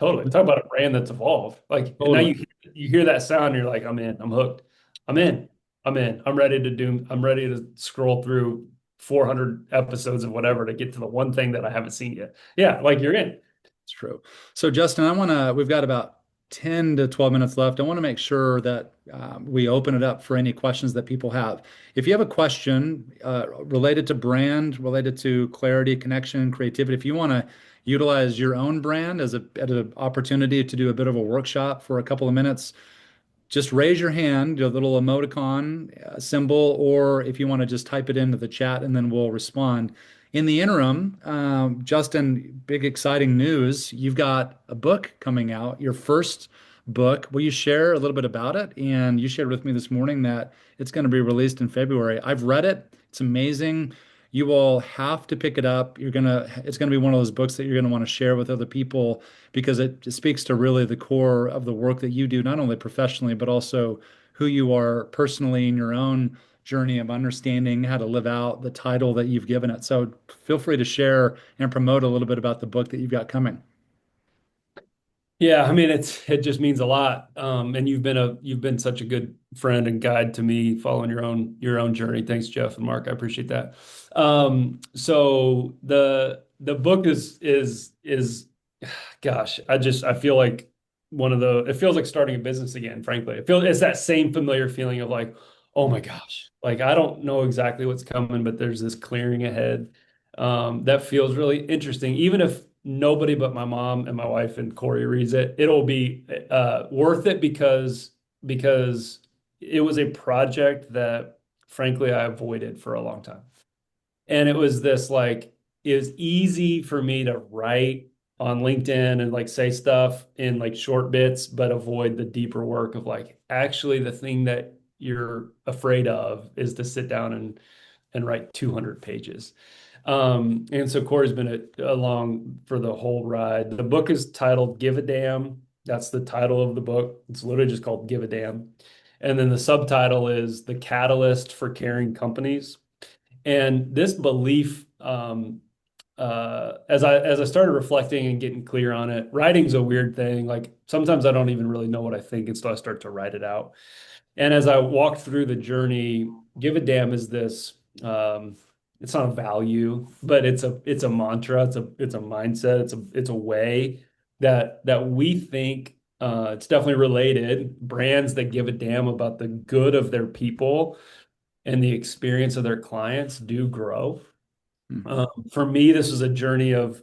totally. Talk about a brand that's evolved. Like, and now Totally. you hear that sound, and you're like, I'm in, I'm hooked. I'm in. I'm in. I'm ready to scroll through 400 episodes of whatever to get to the one thing that I haven't seen yet. Yeah, like you're in. It's true. So, Justin, we've got about 10 to 12 minutes left. I want to make sure that we open it up for any questions that people have. If you have a question related to brand, related to clarity, connection, creativity, if you want to utilize your own brand as an opportunity to do a bit of a workshop for a couple of minutes, just raise your hand, a little emoticon symbol, or if you want to just type it into the chat and then we'll respond. In the interim, Justin, big exciting news. You've got a book coming out, your first book. Will you share a little bit about it? And you shared with me this morning that it's going to be released in February. I've read it. It's amazing. You will have to pick it up. It's going to be one of those books that you're going to want to share with other people because it speaks to really the core of the work that you do, not only professionally, but also who you are personally in your own journey of understanding how to live out the title that you've given it. So feel free to share and promote a little bit about the book that you've got coming. Yeah, I mean it just means a lot. And you've been such a good friend and guide to me following your own journey. Thanks, Jeff and Mark. I appreciate that. So the book is gosh, I feel like it feels like starting a business again, frankly. It's that same familiar feeling of like, oh my gosh, like I don't know exactly what's coming, but there's this clearing ahead. That feels really interesting. Even if nobody but my mom and my wife and Cory reads it, it'll be worth it because it was a project that frankly I avoided for a long time. And it was this like it was easy for me to write on LinkedIn and like say stuff in like short bits, but avoid the deeper work of like actually the thing that you're afraid of is to sit down and write 200 pages. And so Cory's been along for the whole ride. The book is titled Give a Damn. That's the title of the book. It's literally just called Give a Damn. And then the subtitle is The Catalyst for Caring Companies. And this belief, as I started reflecting and getting clear on it, writing's a weird thing. Like sometimes I don't even really know what I think until I start to write it out. And as I walked through the journey, Give a Damn is this. It's not a value, but it's a mantra. It's a mindset. It's a way that we think. It's definitely related. Brands that give a damn about the good of their people and the experience of their clients do grow. Hmm. For me, this is a journey of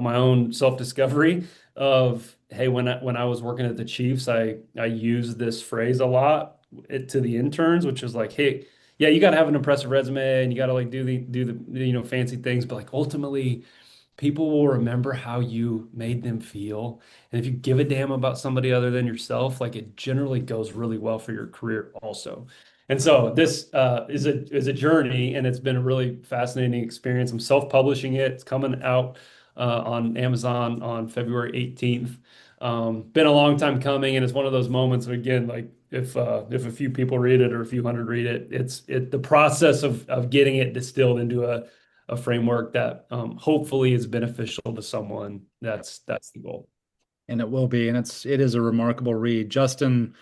my own self-discovery of, hey, when I was working at the Chiefs, I used this phrase a lot to the interns, which is like, hey, yeah, you got to have an impressive resume and you got to like do the fancy things, but like ultimately people will remember how you made them feel. And if you give a damn about somebody other than yourself, like it generally goes really well for your career also. And so this is a journey, and it's been a really fascinating experience. I'm self-publishing it. It's coming out on Amazon on February 18th. Been a long time coming, and it's one of those moments again, like if a few people read it or a few hundred read it, it's the process of getting it distilled into a framework that hopefully is beneficial to someone. That's the goal. And it will be, and it is a remarkable read. Justin,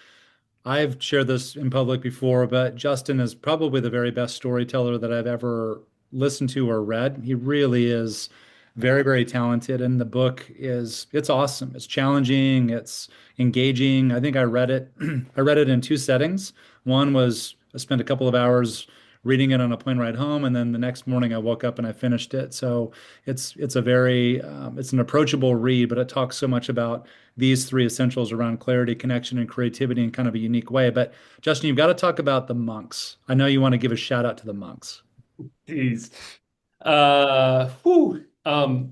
I've shared this in public before, but Justin is probably the very best storyteller that I've ever listened to or read. He really is very, very talented, and the book it's awesome. It's challenging, it's engaging. I think I read it I read it in two settings. One was I spent a couple of hours reading it on a plane ride home, and then the next morning I woke up and I finished it. So it's a very it's an approachable read, but it talks so much about these three essentials around clarity, connection, and creativity in kind of a unique way. But Justin, you've got to talk about the monks. I know you want to give a shout out to the monks. Jeez. I'm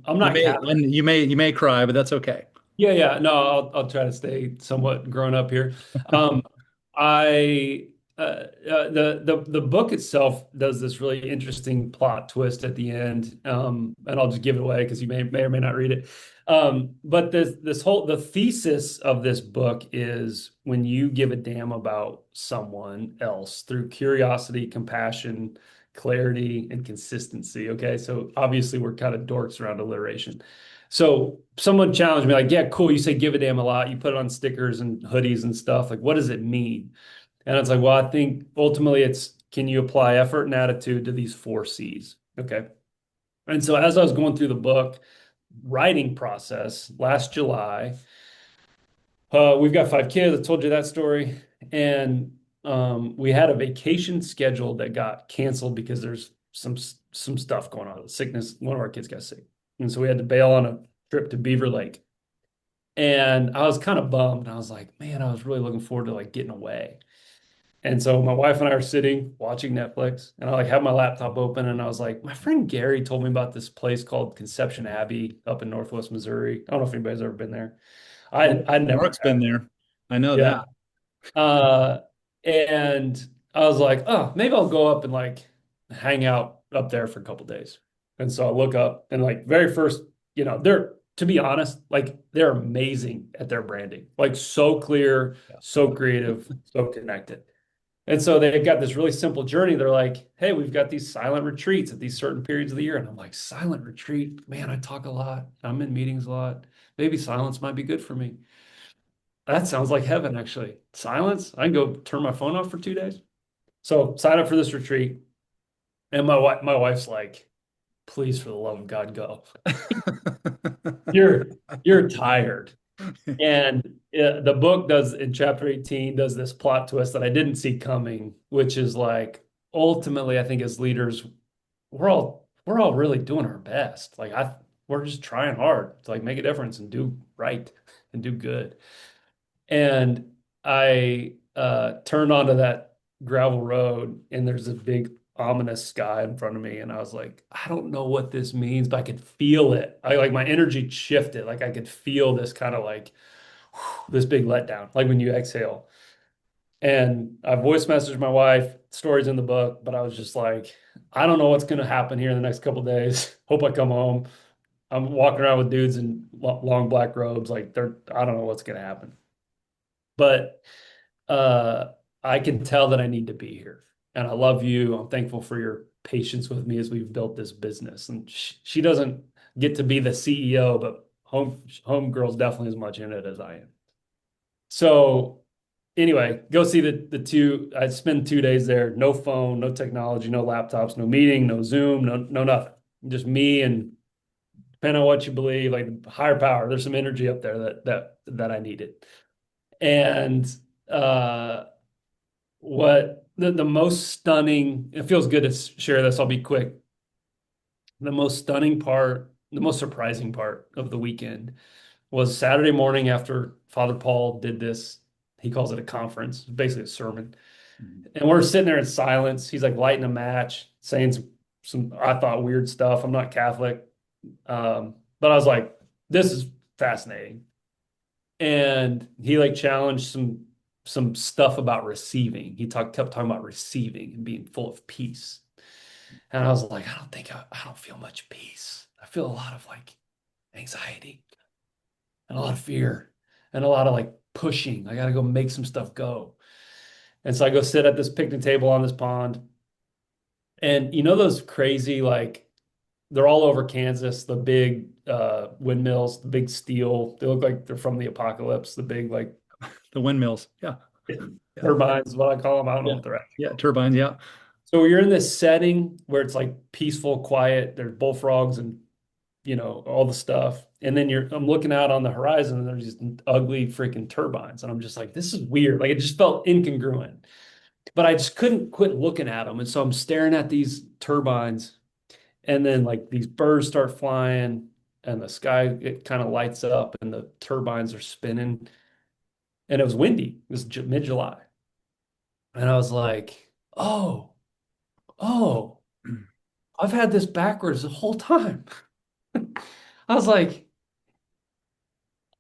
You not may Catholic. and you may cry, but that's okay. Yeah, yeah. No, I'll try to stay somewhat grown up here. Um, I the book itself does this really interesting plot twist at the end, and I'll just give it away because you may or may not read it. But this whole the thesis of this book is when you give a damn about someone else through curiosity, compassion, clarity, and consistency. Okay, so obviously we're kind of dorks around alliteration. So someone challenged me like, yeah, cool. You say give a damn a lot. You put it on stickers and hoodies and stuff. Like, what does it mean? And it's like, well, I think ultimately it's can you apply effort and attitude to these four C's? Okay. And so as I was going through the book, writing process last July, we've got five kids. I told you that story. And we had a vacation scheduled that got canceled because there's some stuff going on, sickness. One of our kids got sick. And so we had to bail on a trip to Beaver Lake. And I was kind of bummed. I was like, man, I was really looking forward to like getting away. And so my wife and I are sitting watching Netflix, and I like have my laptop open, and I was like, my friend Gary told me about this place called Conception Abbey up in Northwest Missouri. I don't know if anybody's ever been there. I never Mark's been have. there. I know Yeah. that. Uh, and I was like, oh, maybe I'll go up and like hang out up there for a couple days. And so I look up and like very first, they're to be honest, like they're amazing at their branding, like so clear, so creative, so connected. And so they've got this really simple journey. They're like, hey, we've got these silent retreats at these certain periods of the year. And I'm like, silent retreat? Man, I talk a lot. I'm in meetings a lot. Maybe silence might be good for me. That sounds like heaven, actually. Silence. I can go turn my phone off for 2 days. So sign up for this retreat. And my wife's like, please, for the love of God, go. You're you're tired. And the book does in chapter 18 does this plot twist that I didn't see coming, which is like ultimately, I think as leaders, we're all really doing our best. Like we're just trying hard to like make a difference and do right and do good. And I turned onto that gravel road, and there's a big ominous sky in front of me. And I was like, I don't know what this means, but I could feel it. I like my energy shifted. Like I could feel this kind of like this big letdown, like when you exhale. And I voice messaged my wife, stories in the book, but I was just like, I don't know what's going to happen here in the next couple of days. Hope I come home. I'm walking around with dudes in long black robes. Like I don't know what's going to happen. But uh, I can tell that I need to be here. And I love you. I'm thankful for your patience with me as we've built this business. And she doesn't get to be the CEO, but homegirl's definitely as much in it as I am. So anyway, go see the two. I spend 2 days there. No phone, no technology, no laptops, no meeting, no Zoom, no nothing. Just me and depending on what you believe, like higher power. There's some energy up there that I needed. And what the most stunning, it feels good to share this. I'll be quick. The most stunning part, the most surprising part of the weekend was Saturday morning after Father Paul did this. He calls it a conference, basically a sermon. And we're sitting there in silence. He's like lighting a match, saying some I thought weird stuff. I'm not Catholic. But I was like, this is fascinating. And he like challenged some stuff about receiving. He kept talking about receiving and being full of peace. And I was like, I don't feel much peace. I feel a lot of like anxiety and a lot of fear and a lot of like pushing. I got to go make some stuff go. And so I go sit at this picnic table on this pond. And you know those crazy like they're all over Kansas, the big windmills, the big steel. They look like they're from the apocalypse, the big like The windmills. Yeah. Yeah. Turbines is what I call them. I don't know Yeah. what they're at. Yeah. Turbines. Yeah. So you're in this setting where it's like peaceful, quiet. There's bullfrogs and all the stuff. And then I'm looking out on the horizon and there's these ugly freaking turbines. And I'm just like, this is weird. Like it just felt incongruent. But I just couldn't quit looking at them. And so I'm staring at these turbines, and then like these birds start flying, and the sky it kind of lights up, and the turbines are spinning. And it was windy. It was mid-July, and I was like, oh, I've had this backwards the whole time. I was like,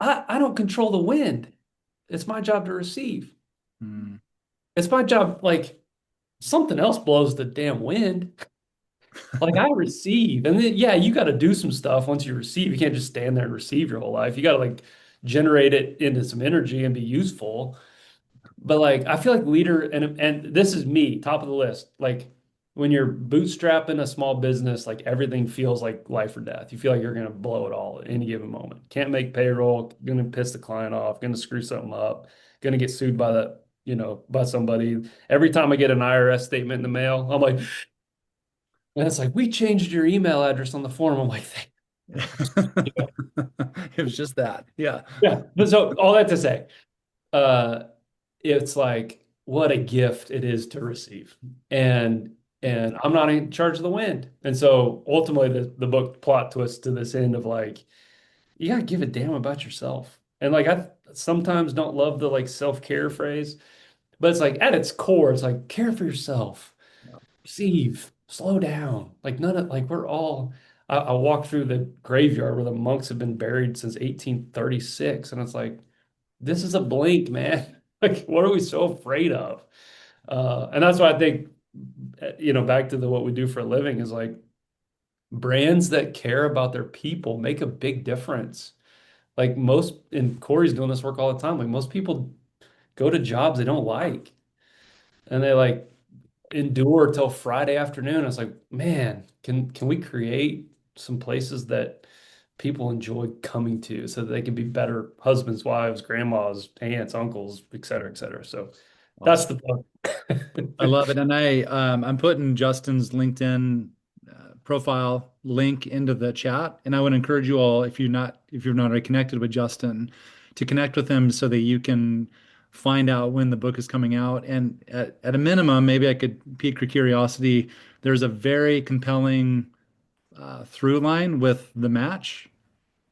I don't control the wind. It's my job to receive. Mm. It's my job. Like something else blows the damn wind. Like I receive, and then yeah, you got to do some stuff once you receive. You can't just stand there and receive your whole life. You got to like generate it into some energy and be useful. But like I feel like leader, and this is me, top of the list. Like when you're bootstrapping a small business, like everything feels like life or death. You feel like you're gonna blow it all at any given moment. Can't make payroll, gonna piss the client off, gonna screw something up, gonna get sued by by somebody. Every time I get an IRS statement in the mail, I'm like, and it's like, we changed your email address on the form. I'm like, It was just that. Yeah. yeah. But so all that to say, uh, it's like what a gift it is to receive. And I'm not in charge of the wind. And so ultimately the book plot twists to this end of like, you gotta give a damn about yourself. And like I sometimes don't love the like self-care phrase, but it's like at its core, it's like care for yourself. Receive, slow down. Like none of like we're all I walked through the graveyard where the monks have been buried since 1836, and it's like this is a blink, man. Like what are we so afraid of? And that's why I think back to the what we do for a living is like brands that care about their people make a big difference. Like most, and Cory's doing this work all the time. Like most people go to jobs they don't like, and they like endure till Friday afternoon. It's like, man, can we create some places that people enjoy coming to so that they can be better husbands, wives, grandmas, aunts, uncles, et cetera, et cetera. So that's Awesome. the book. I love it. And I'm putting Justin's LinkedIn profile link into the chat. And I would encourage you all, if you're not already connected with Justin, to connect with him so that you can find out when the book is coming out. And at a minimum, maybe I could pique your curiosity. There's a very compelling through line with the match.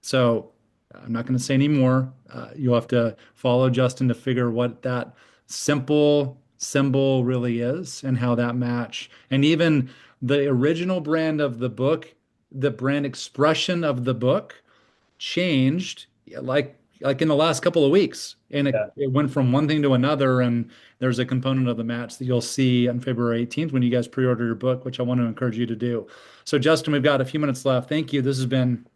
So I'm not going to say any more. You'll have to follow Justin to figure what that simple symbol really is and how that match, and even the original brand of the book, the brand expression of the book changed like in the last couple of weeks. And Yeah. it went from one thing to another. And there's a component of the match that you'll see on February 18th when you guys pre-order your book, which I want to encourage you to do. So Justin, we've got a few minutes left. Thank you. This has been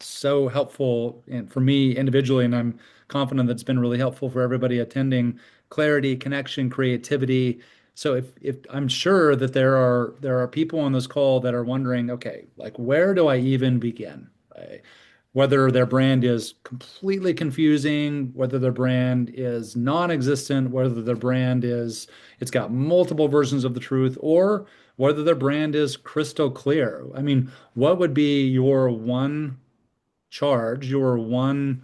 so helpful and for me individually, and I'm confident that's been really helpful for everybody attending. Clarity, connection, creativity. So if I'm sure that there are people on this call that are wondering, okay, like where do I even begin? Whether their brand is completely confusing, whether their brand is non-existent, whether their brand is it's got multiple versions of the truth, or whether their brand is crystal clear. I mean, what would be your one charge, your one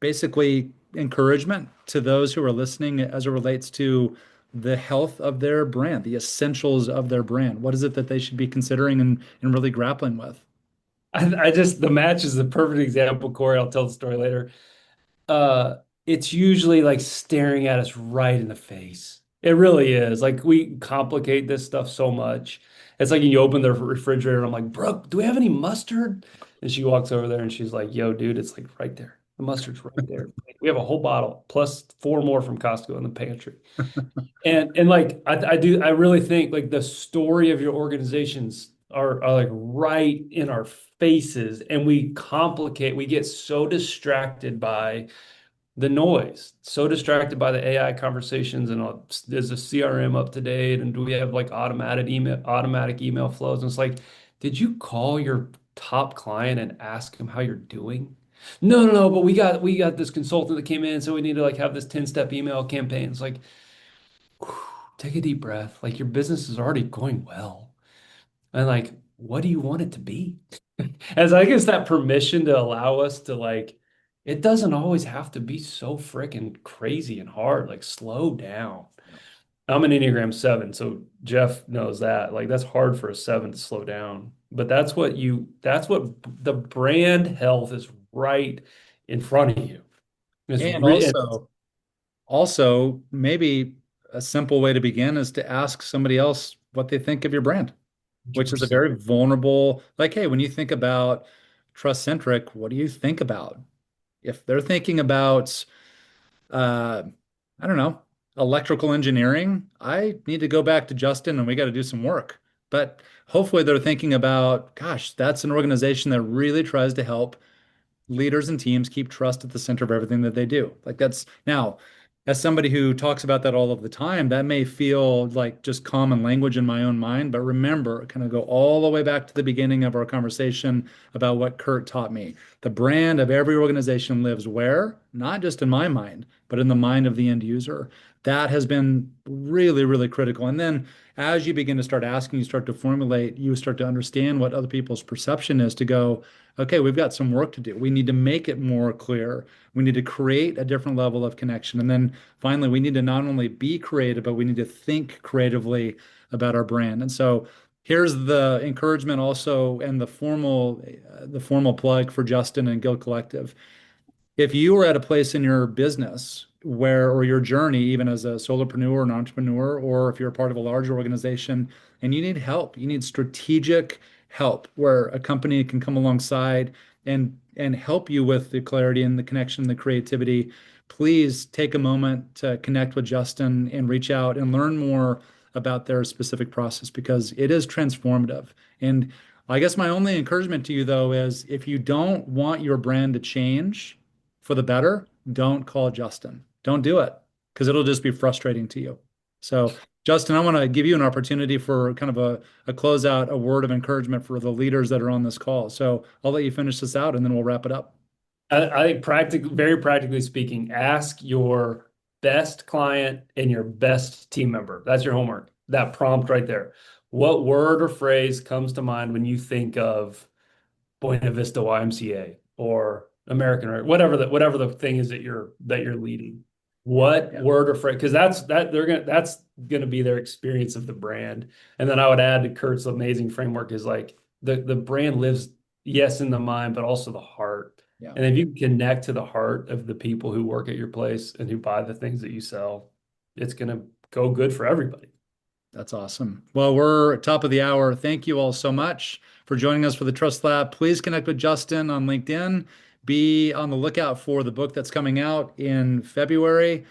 basically encouragement to those who are listening as it relates to the health of their brand, the essentials of their brand? What is it that they should be considering and really grappling with? I just the match is the perfect example, Corey. I'll tell the story later. uh it's usually like staring at us right in the face. It really is. Like we complicate this stuff so much. It's like you open the refrigerator and I'm like, Brooke, do we have any mustard? And she walks over there and she's like, yo, dude, it's like right there. The mustard's right there. We have a whole bottle plus four more from Costco in the pantry. And like I really think like the story of your organizations are like right in our faces, and we get so distracted by the noise, so distracted by the AI conversations and is the CRM up to date, and do we have like automatic email flows? And it's like, did you call your top client and ask him how you're doing? No, no, no, but we got this consultant that came in, so we need to like have this 10-step email campaign. It's like, whew, take a deep breath. Like your business is already going well. And like, what do you want it to be? As I guess that permission to allow us to like, it doesn't always have to be so freaking crazy and hard. Like, slow down. Yeah. I'm an Enneagram 7, so Jeff knows that. Like, that's hard for a 7 to slow down. But that's what the brand health is right in front of you. It's And re also maybe a simple way to begin is to ask somebody else what they think of your brand, which is a 100%. very vulnerable, like, hey, when you think about trust centric, what do you think about? If they're thinking about, uh, I don't know, electrical engineering, I need to go back to Justin and we got to do some work. But hopefully they're thinking about, gosh, that's an organization that really tries to help leaders and teams keep trust at the center of everything that they do. Like that's now, as somebody who talks about that all of the time, that may feel like just common language in my own mind. But remember, kind of go all the way back to the beginning of our conversation about what Kurt taught me. The brand of every organization lives where? Not just in my mind, but in the mind of the end user. That has been really, really critical. And then as you begin to start asking, you start to formulate, you start to understand what other people's perception is to go, okay, we've got some work to do. We need to make it more clear. We need to create a different level of connection. And then finally, we need to not only be creative, but we need to think creatively about our brand. And so here's the encouragement also and the formal plug for Justin and Guild Collective. If you are at a place in your business where, or your journey, even as a solopreneur, an entrepreneur, or if you're a part of a larger organization and you need help, you need strategic help where a company can come alongside and help you with the clarity and the connection, and the creativity, please take a moment to connect with Justin and reach out and learn more about their specific process because it is transformative. And I guess my only encouragement to you though is if you don't want your brand to change for the better, don't call Justin. Don't do it because it'll just be frustrating to you. So, Justin, I want to give you an opportunity for kind of a closeout, a word of encouragement for the leaders that are on this call. So, I'll let you finish this out and then we'll wrap it up. I think very practically speaking, ask your best client and your best team member. That's your homework. That prompt right there. What word or phrase comes to mind when you think of Buena Vista YMCA or American or whatever the thing is that you're leading? What Yeah. word or phrase? Because that's gonna be their experience of the brand. And then I would add to Kurt's amazing framework is like the brand lives, yes, in the mind, but also the heart. Yeah. And if you connect to the heart of the people who work at your place and who buy the things that you sell, it's gonna go good for everybody. That's awesome. Well, we're top of the hour. Thank you all so much for joining us for the Trust Lab. Please connect with Justin on LinkedIn. Be on the lookout for the book that's coming out in February.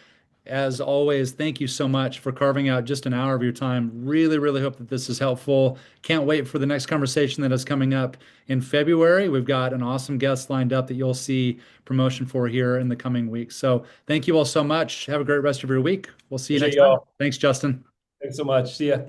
As always, thank you so much for carving out just an hour of your time. Really, really hope that this is helpful. Can't wait for the next conversation that is coming up in February. We've got an awesome guest lined up that you'll see promotion for here in the coming weeks. So thank you all so much. Have a great rest of your week. We'll see you Appreciate next time. y'all. Thanks, Justin. Thanks so much. See ya.